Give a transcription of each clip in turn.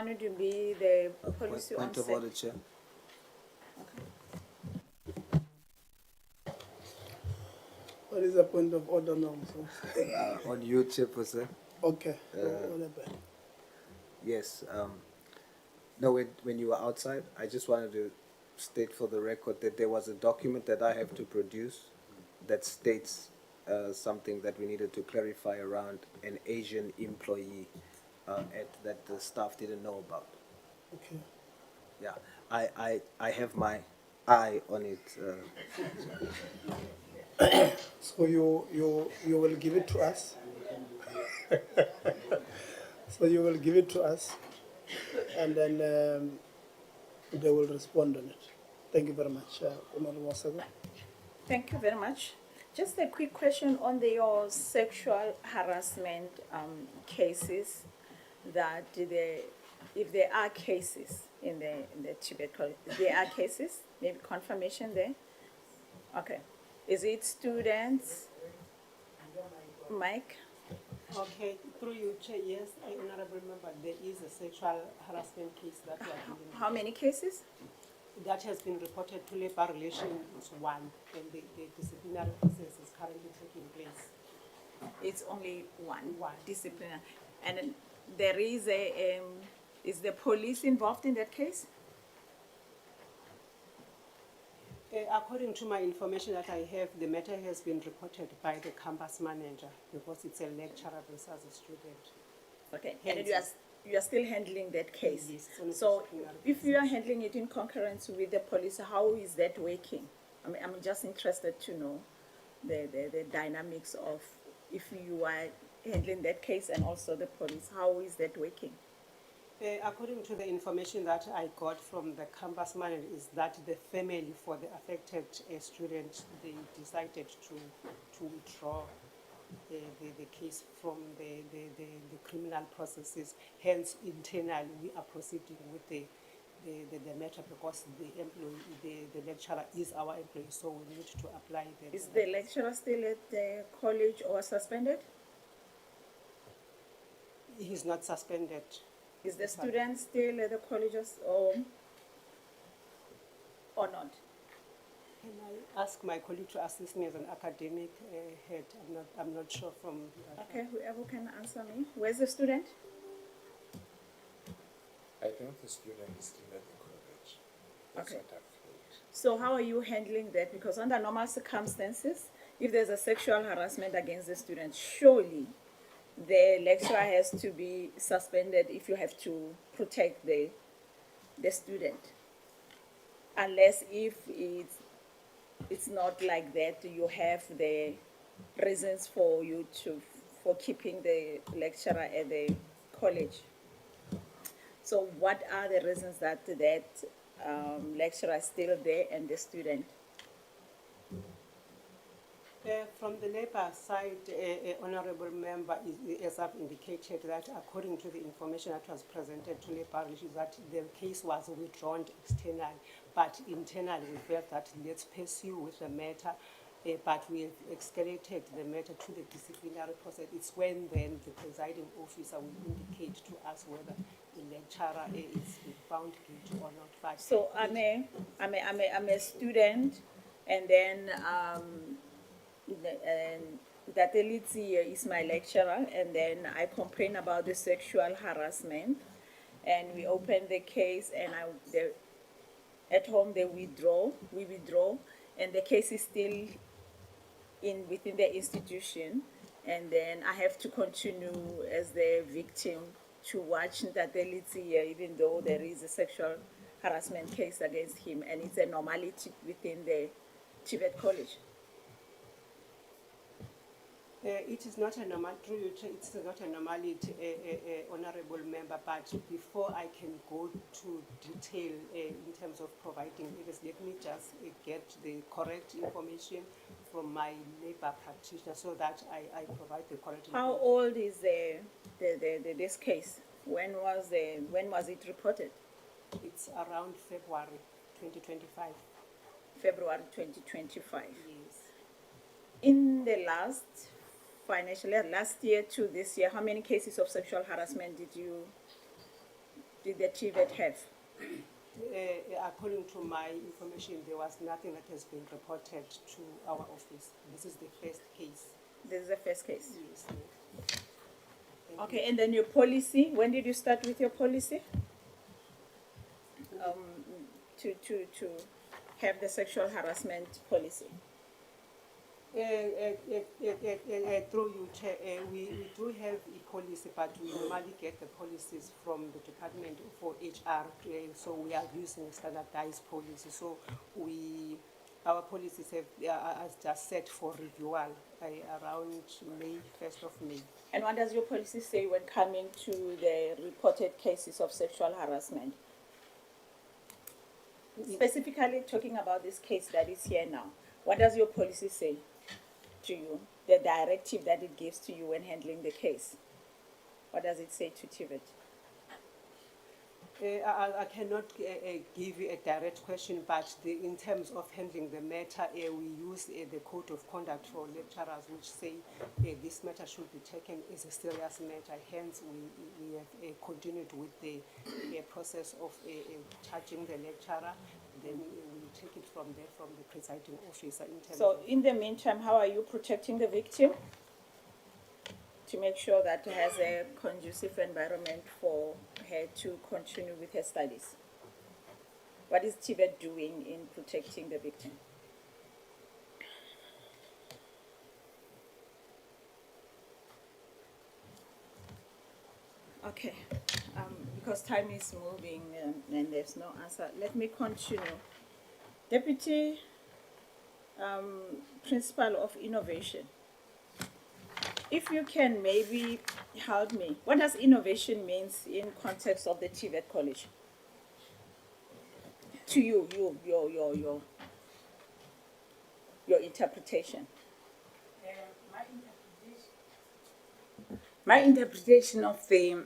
To be the policy Point of order, Chair. What is the point of order now? On you, Chairperson. Okay. What happened? Yes. No, when you were outside, I just wanted to state for the record that there was a document that I have to produce that states something that we needed to clarify around an Asian employee that the staff didn't know about. Okay. Yeah, I have my eye on it. So you will give it to us. So you will give it to us, and then they will respond on it. Thank you very much, Honorable Maseko. Thank you very much. Just a quick question on your sexual harassment cases. That if there are cases in the Tibet college, there are cases. Maybe confirmation there. Okay. Is it students? Mike. Okay, through you, Chair, yes, I honorable member, there is a sexual harassment case that we are dealing with. How many cases? That has been reported to labor relations one, and the disciplinary process is currently taking place. It's only one. One. Disciplinary. And then there is is the police involved in that case? According to my information that I have, the matter has been reported by the campus manager because it's a lecturer versus a student. Okay. And you are still handling that case? Yes, it's on a So disciplinary if you are handling it in concurrence with the police, how is that working? I'm just interested to know the dynamics of if you are handling that case and also the police, how is that working? According to the information that I got from the campus manager is that the family for the affected student, they decided to withdraw the case from the criminal processes. Hence, internally, we are proceeding with the matter because the lecturer is our employee, so we need to apply the... Is the lecturer still at the college or suspended? He's not suspended. Is the student still at the colleges or not? Can I ask my colleague to assist me as an academic head? I'm not sure from that. Okay, whoever can answer me. Where's the student? I think the student is still at the college. That's Okay. what I've heard. So how are you handling that? Because under normal circumstances, if there's a sexual harassment against the student, surely the lecturer has to be suspended if you have to protect the student. Unless if it's not like that, you have the reasons for keeping the lecturer at the college. So what are the reasons that lecturer is still there and the student? From the labor side, honorable member, as I've indicated, that according to the information that was presented to labor relations, that the case was withdrawn externally, but internally we felt that let's pursue with the matter, but we have escalated the matter to the disciplinary process. It's when then the presiding officer will indicate to us whether the lecturer is found guilty or not. But So I'm a student, and then that Elitzi is my lecturer, and then I complain about the sexual harassment, and we open the case, and at home we withdraw, and the case is still within the institution, and then I have to continue as the victim to watch that Elitzi, even though there is a sexual harassment case against him, and it's a normality within the Tibet College. it is not a normal, it's not a normality, honorable member, but before I can go to detail in terms of providing evidence, let me just get the correct information from my labor practitioner so that I provide the correct information. How old is this case? When was it reported? It's around February 2025. February 2025. Yes. In the last financial year, last year to this year, how many cases of sexual harassment did you did the TVET have? According to my information, there was nothing that has been reported to our office. This is the first case. This is the first case. Yes, ma'am. Thank Okay, and then your policy, when did you start with your policy? To have the sexual harassment policy? Through you, Chair, we do have a policy, but we normally get the policies from the Department for HR, so we are using a standardized policy. So our policies are just set for renewal around May, 1st of May. And what does your policy say when coming to the reported cases of sexual harassment? Specifically talking about this case that is here now, what does your policy say to you? The directive that it gives to you when handling the case? What does it say to TVET? I cannot give you a direct question, but in terms of handling the matter, we use the code of conduct for lecturers, which say this matter should be taken as a serious matter. Hence, we have continued with the process of charging the lecturer. Then we take it from there, from the presiding officer. In terms So of in the meantime, how are you protecting the victim to make sure that it has a conducive environment for her to continue with her studies? What is TVET doing in protecting the victim? Okay, because time is moving and there's no answer, let me continue. Deputy Principal of Innovation, if you can maybe help me, what does innovation means in context of the TVET College? To you, your interpretation. My interpretation of the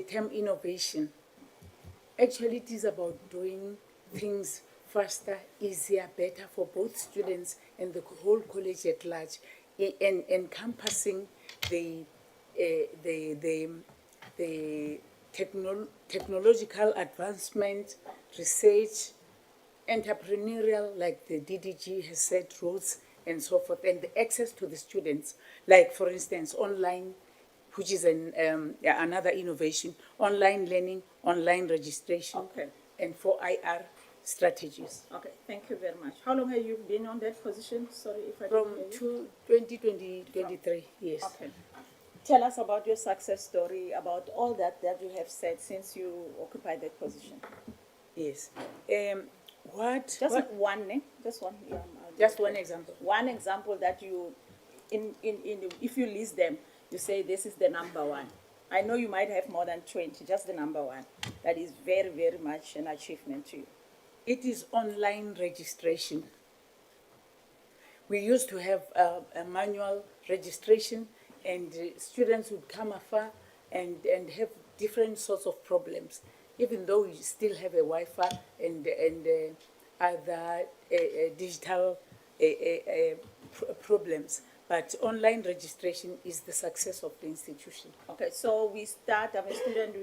term innovation, actually it is about doing things faster, easier, better for both students and the whole college at large, and encompassing the technological advancement, research, entrepreneurial, like the DDG has said, roles and so forth, and the access to the students, like for instance, online, which is another innovation, online learning, online registration, Okay. and for IR strategies. Okay, thank you very much. How long have you been on that position? Sorry if I From didn't hear you. 2023, yes. Okay. Tell us about your success story, about all that you have said since you occupied that position. Yes. Just one, just one. Yeah, Just one example. One example that you, if you list them, you say this is the number one. I know you might have more than 20, just the number one. That is very, very much an achievement to you. It is online registration. We used to have a manual registration, and students would come afar and have different sorts of problems, even though we still have a Wi-Fi and other digital problems. But online registration is the success of the institution. Okay, so we start, I'm a student,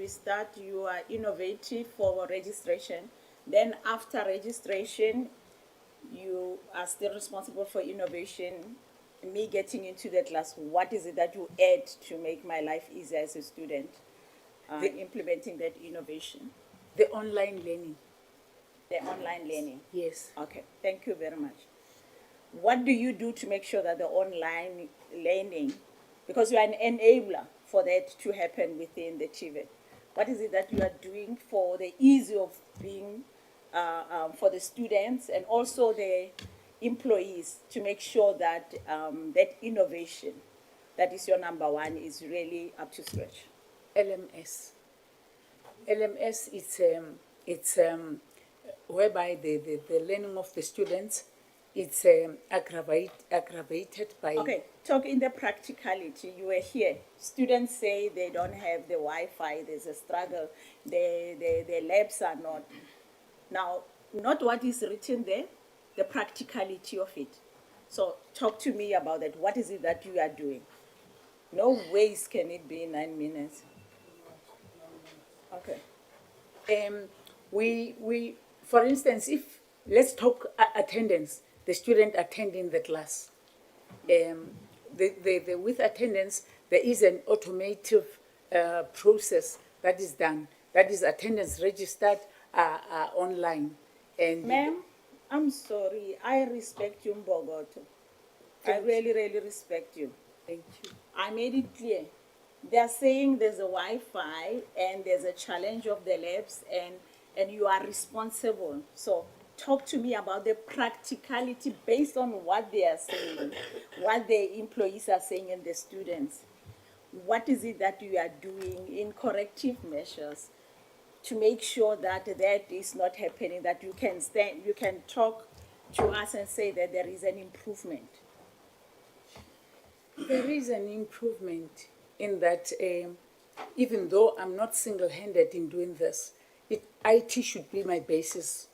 you are innovative for registration. Then after registration, you are still responsible for innovation. Me getting into the class, what is it that you add to make my life easier as a student? Implementing that innovation. The online learning. The online learning. Yes. Okay, thank you very much. What do you do to make sure that the online learning, because you are an enabler for that to happen within the TVET, what is it that you are doing for the ease of being, for the students and also the employees to make sure that that innovation, that is your number one, is really up to scratch? LMS. LMS it's whereby the learning of the students, it's aggravated by. Okay, talk in the practicality. You were here. Students say they don't have the Wi-Fi. There's a struggle. The labs are not. Now, not what is written there, the practicality of it. So talk to me about that. What is it that you are doing? No ways can it be in 9 minutes. Okay. For instance, if let's talk attendance, the student attending the class. With attendance, there is an automated process that is done. That is attendance registered online. And Ma'am, I'm sorry. I respect you, Mbogoto. I really, really respect you. thank you. I made it clear. They are saying there's a Wi-Fi and there's a challenge of the labs and you are responsible. So talk to me about the practicality based on what they are saying, what the employees are saying and the students. What is it that you are doing in corrective measures to make sure that that is not happening, that you can talk to us and say that there is an improvement? There is an improvement in that even though I'm not single-handed in doing this, IT should be my basis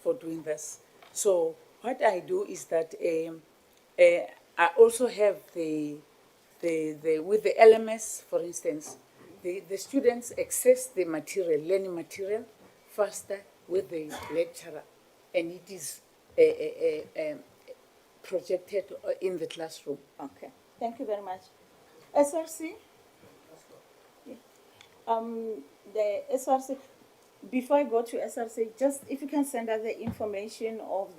for doing this. So what I do is that I also have with the LMS, for instance, the students access the material, learning material, faster with the lecturer, and it is projected in the classroom. Okay, thank you very much. SRC? The SRC, before I go to SRC, just if you can send us the information of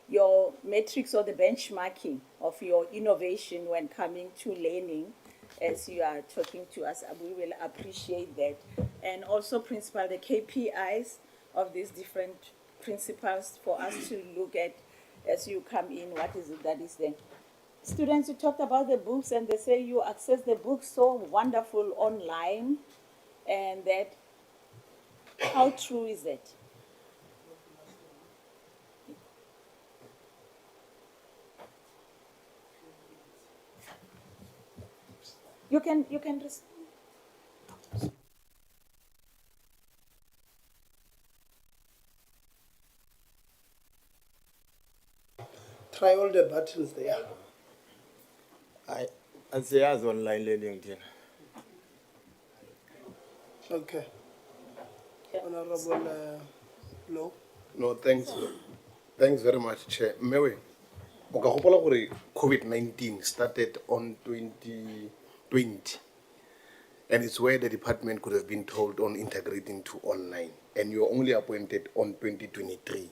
your metrics or the benchmarking of your innovation when coming to learning as you are talking to us, we will appreciate that. And also, principal, the KPIs of these different principles for us to look at as you come in, what is it that is there? Students, you talked about the books and they say you access the books so wonderful online, and that, how true is it? You can Try all the buttons there. I ansiyazi online learning thina. Okay. Honorable Low. No, thanks. Thanks very much, Chair. Mewe, o ka gopola gore COVID-19 started on 2020. And it's where the department could have been told on integrating to online. And you were only appointed on 2023.